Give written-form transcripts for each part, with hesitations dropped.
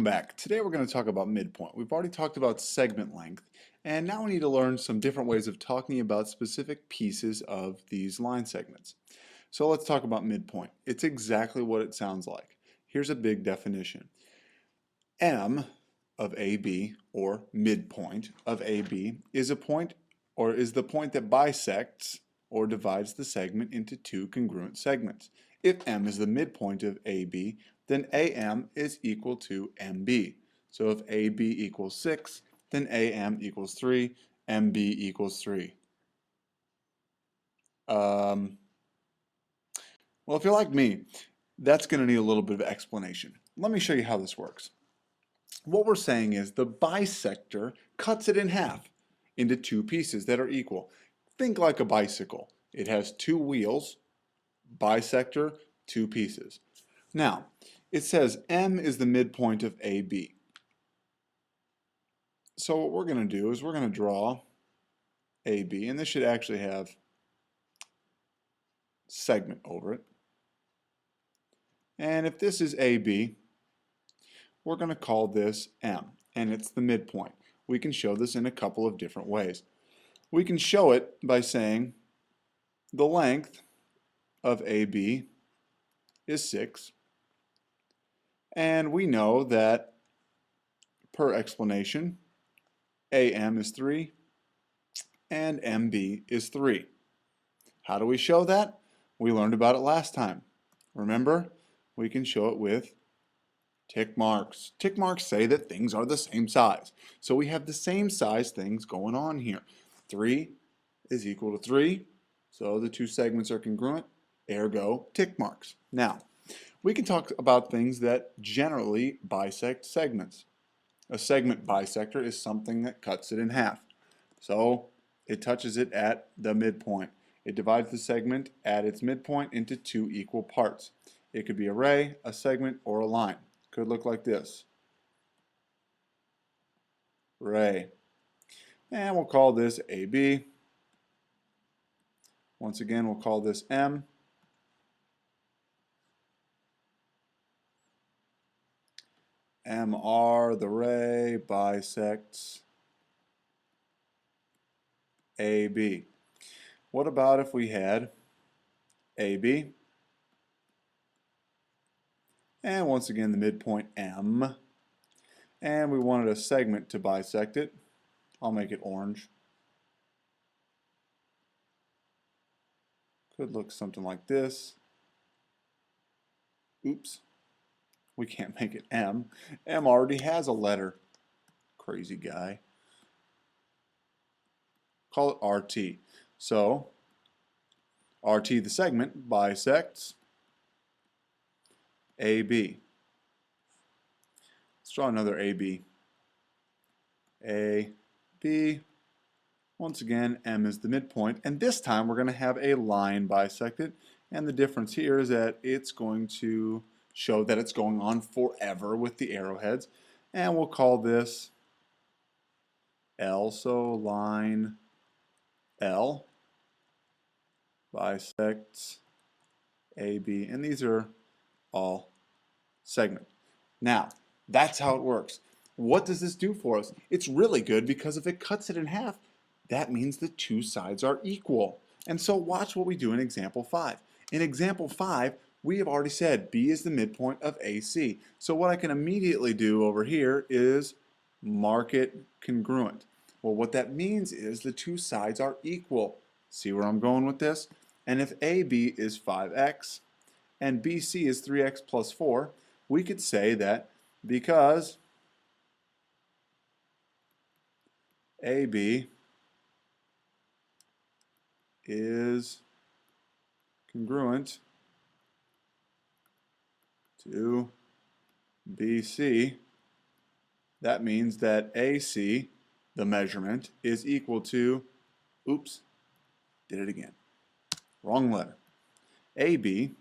Welcome back. Today we're going to talk about midpoint. We've already talked about segment length, and now we need to learn some different ways of talking about specific pieces of these line segments. So let's talk about midpoint. It's exactly what it sounds like. Here's a big definition. M of AB, or midpoint of AB, is a point or is the point that bisects or divides the segment into two congruent segments. If M is the midpoint of AB, then AM is equal to MB. So if AB equals 6, then AM equals 3, MB equals 3. Well, if you're like me, that's going to need a little bit of explanation. Let me show you how this works. What we're saying is the bisector cuts it in half into two pieces that are equal. Think like a bicycle. It has two wheels, bisector, two pieces. Now, it says M is the midpoint of AB. So what we're going to do is we're going to draw AB, and this should actually have segment over it. And if this is AB, we're going to call this M, and it's the midpoint. We can show this in a couple of different ways. We can show it by saying the length of AB is 6, and we know that per explanation AM is 3 and MB is 3. How do we show that? We learned about it last time. Remember? We can show it with tick marks. Tick marks say that things are the same size. So we have the same size things going on here. 3 is equal to 3, so the two segments are congruent, ergo tick marks. Now, we can talk about things that generally bisect segments. A segment bisector is something that cuts it in half. So it touches it at the midpoint. It divides the segment at its midpoint into two equal parts. It could be a ray, a segment, or a line. Could look like this. Ray. And we'll call this AB. Once again, we'll call this M. MR, the ray, bisects AB. What about if we had AB, and once again the midpoint M, and we wanted a segment to bisect it? I'll make it orange. Could look something like this. Oops, we can't make it M. M already has a letter. Crazy guy. Call it RT. So, RT, the segment, bisects AB. Let's draw another AB. AB. Once again, M is the midpoint, and this time we're going to have a line bisected, and the difference here is that it's going to show that it's going on forever with the arrowheads, and we'll call this L, so line L bisects AB, and these are all segments. Now, that's how it works. What does this do for us? It's really good because if it cuts it in half, that means the two sides are equal. And so watch what we do in example 5. In example 5, we have already said B is the midpoint of AC. So what I can immediately do over here is mark it congruent. Well, what that means is the two sides are equal. See where I'm going with this? And if AB is 5x and BC is 3x plus 4, we could say that because AB is congruent to BC, that means that AC, the measurement, is equal to, oops, did it again, wrong letter. AB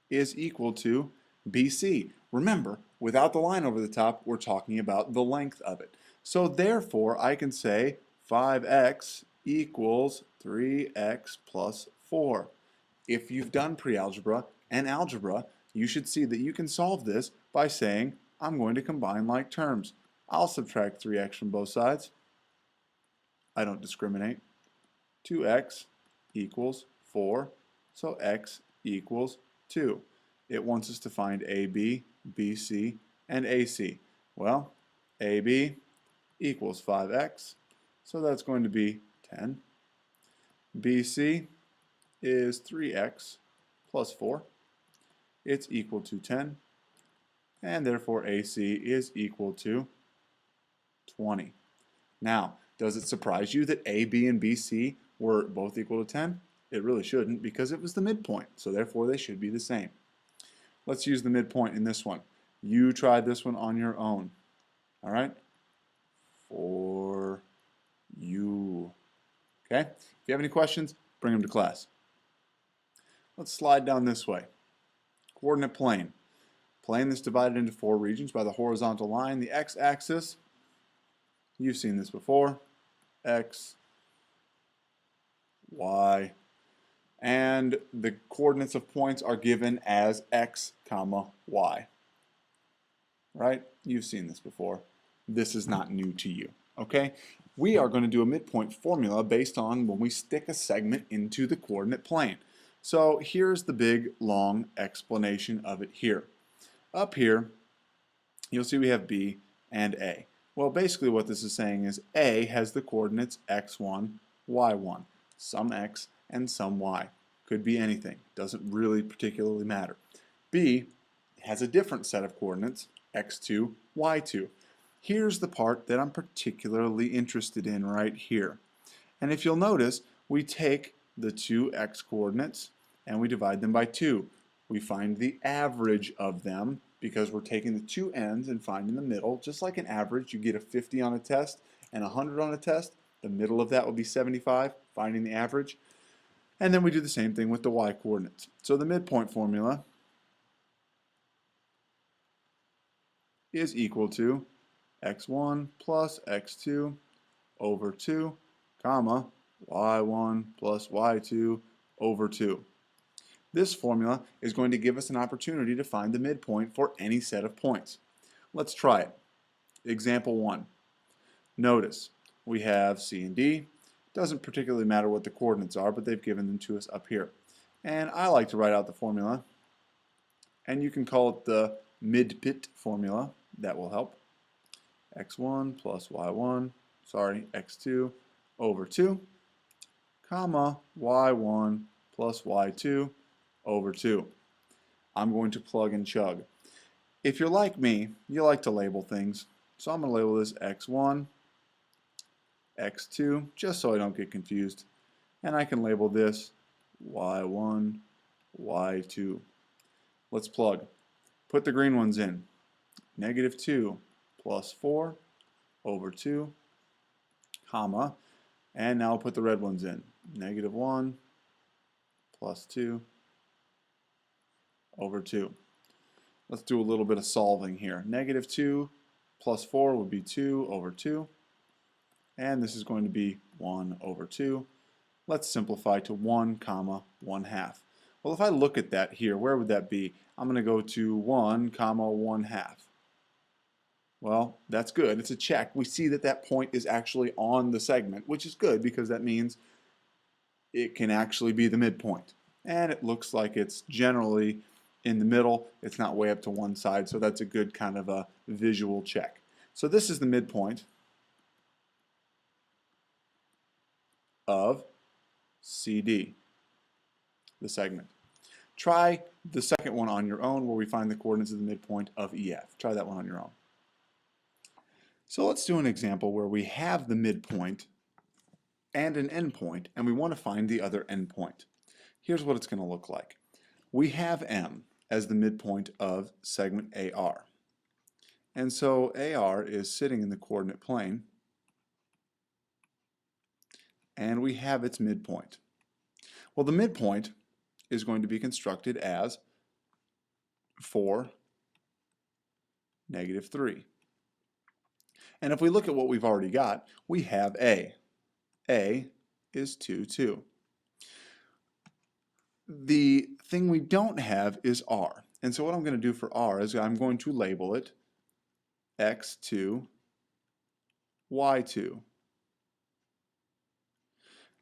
is equal to BC. Remember, without the line over the top, we're talking about the length of it. So therefore, I can say 5x equals 3x plus 4. If you've done pre-algebra and algebra, you should see that you can solve this by saying I'm going to combine like terms. I'll subtract 3x from both sides. I don't discriminate. 2x equals 4, so x equals 2. It wants us to find AB, BC, and AC. Well, AB equals 5x, so that's going to be 10. BC is 3x plus 4. It's equal to 10, and therefore AC is equal to 20. Now, does it surprise you that A, B, and BC were both equal to 10? It really shouldn't, because it was the midpoint, so therefore they should be the same. Let's use the midpoint in this one. You try this one on your own. All right? For you. Okay? If you have any questions, bring them to class. Let's slide down this way. Coordinate plane. Plane that's divided into 4 regions by the horizontal line. The x-axis, you've seen this before. X, Y, and the coordinates of points are given as x, comma, y. Right? You've seen this before. This is not new to you. Okay? We are going to do a midpoint formula based on when we stick a segment into the coordinate plane. So here's the big, long explanation of it here. Up here, you'll see we have B and A. Well, basically what this is saying is A has the coordinates x1, y1, some x and some y. Could be anything. Doesn't really particularly matter. B has a different set of coordinates, x2, y2. Here's the part that I'm particularly interested in right here. And if you'll notice, we take the two x coordinates and we divide them by 2. We find the average of them because we're taking the two ends and finding the middle. Just like an average, you get a 50 on a test and 100 on a test. The middle of that will be 75, finding the average. And then we do the same thing with the y coordinates. So the midpoint formula is equal to x1 plus x2 over 2, comma, y1 plus y2 over 2. This formula is going to give us an opportunity to find the midpoint for any set of points. Let's try it. Example 1. Notice we have C and D. Doesn't particularly matter what the coordinates are, but they've given them to us up here. And I like to write out the formula. And you can call it the Midpoint formula. That will help. x1 plus x2 over 2, comma, y1 plus y2 over 2. I'm going to plug and chug. If you're like me, you like to label things. So I'm going to label this x1, x2, just so I don't get confused. And I can label this y1, y2. Let's plug. Put the green ones in. Negative 2 plus 4 over 2, comma, and now I'll put the red ones in. Negative 1 plus 2 over 2. Let's do a little bit of solving here. Negative 2 plus 4 would be 2 over 2. And this is going to be 1 over 2. Let's simplify to 1 comma 1/2. Well, if I look at that here, where would that be? I'm going to go to 1 comma 1/2. Well, that's good. It's a check. We see that that point is actually on the segment, which is good because that means it can actually be the midpoint. And it looks like it's generally in the middle. It's not way up to one side, so that's a good kind of a visual check. So this is the midpoint of CD, the segment. Try the second one on your own where we find the coordinates of the midpoint of EF. Try that one on your own. So let's do an example where we have the midpoint and an endpoint, and we want to find the other endpoint. Here's what it's going to look like. We have M as the midpoint of segment AR. And so AR is sitting in the coordinate plane, and we have its midpoint. Well, the midpoint is going to be constructed as 4, negative 3. And if we look at what we've already got, we have A. A is 2, 2. The thing we don't have is R. And so what I'm going to do for R is I'm going to label it x2, y2.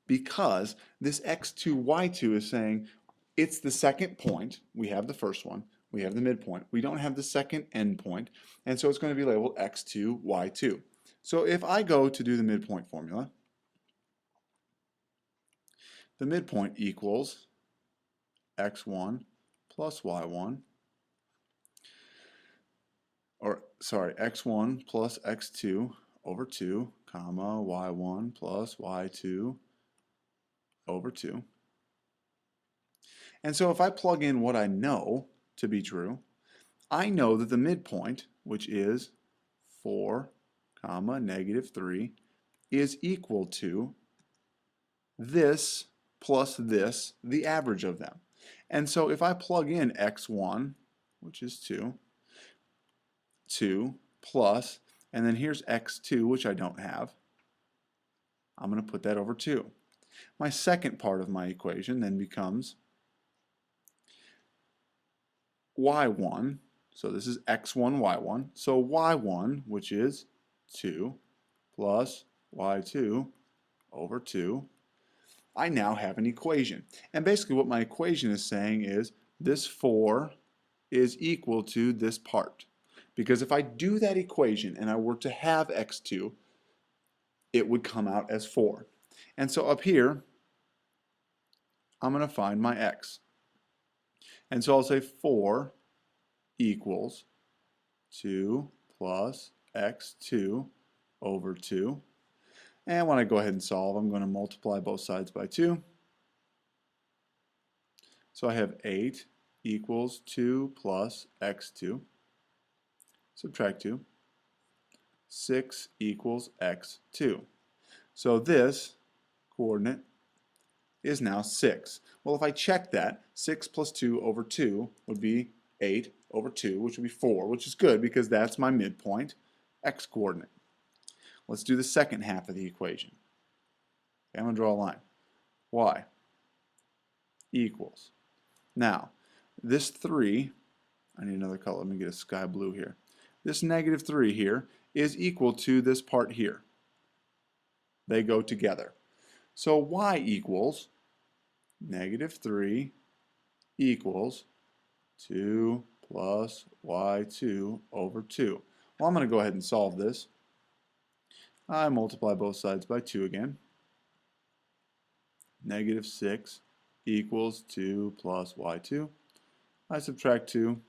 Because this x2, y2 is saying it's the second point. We have the first one. We have the midpoint. We don't have the second endpoint. And so it's going to be labeled x2, y2. So if I go to do the midpoint formula, the midpoint equals x1 plus y1, or sorry, x1 plus x2 over 2, comma, y1 plus y2 over 2. And so if I plug in what I know to be true, I know that the midpoint, which is 4, comma, negative 3, is equal to this plus this, the average of them. And so if I plug in x1, which is 2, 2 plus, and then here's x2, which I don't have, I'm going to put that over 2. My second part of my equation then becomes y1, so this is x1, y1, so y1, which is 2 plus y2 over 2, I now have an equation. And basically what my equation is saying is this 4 is equal to this part. Because if I do that equation and I were to have x2, it would come out as 4. And so up here, I'm going to find my x. And so I'll say 4 equals 2 plus x2 over 2. And when I go ahead and solve, I'm going to multiply both sides by 2. So I have 8 equals 2 plus x2. Subtract 2. 6 equals x2. So this coordinate is now 6. Well, if I check that, 6 plus 2 over 2 would be 8 over 2, which would be 4, which is good because that's my midpoint x coordinate. Let's do the second half of the equation. Okay, I'm going to draw a line. Y equals. Now, this 3, I need another color. Let me get a sky blue here. This negative 3 here is equal to this part here. They go together. So y equals negative 3 equals 2 plus y2 over 2. Well, I'm going to go ahead and solve this. I multiply both sides by 2 again. Negative 6 equals 2 plus y2. I subtract 2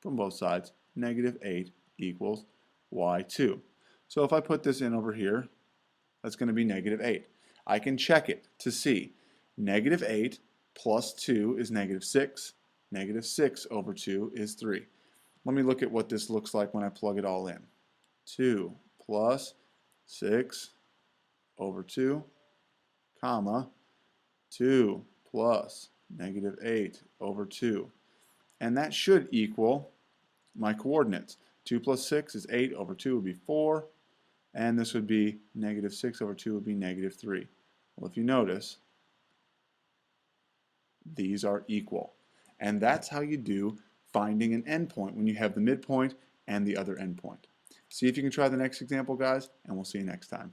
from both sides. Negative 8 equals y2. So if I put this in over here, that's going to be negative 8. I can check it to see. Negative 8 plus 2 is negative 6. Negative 6 over 2 is 3. Let me look at what this looks like when I plug it all in. 2 plus 6 over 2, comma, 2 plus negative 8 over 2. And that should equal my coordinates. 2 plus 6 is 8 over 2 would be 4. And this would be negative 6 over 2 would be negative 3. Well, if you notice, these are equal. And that's how you do finding an endpoint when you have the midpoint and the other endpoint. See if you can try the next example, guys, and we'll see you next time.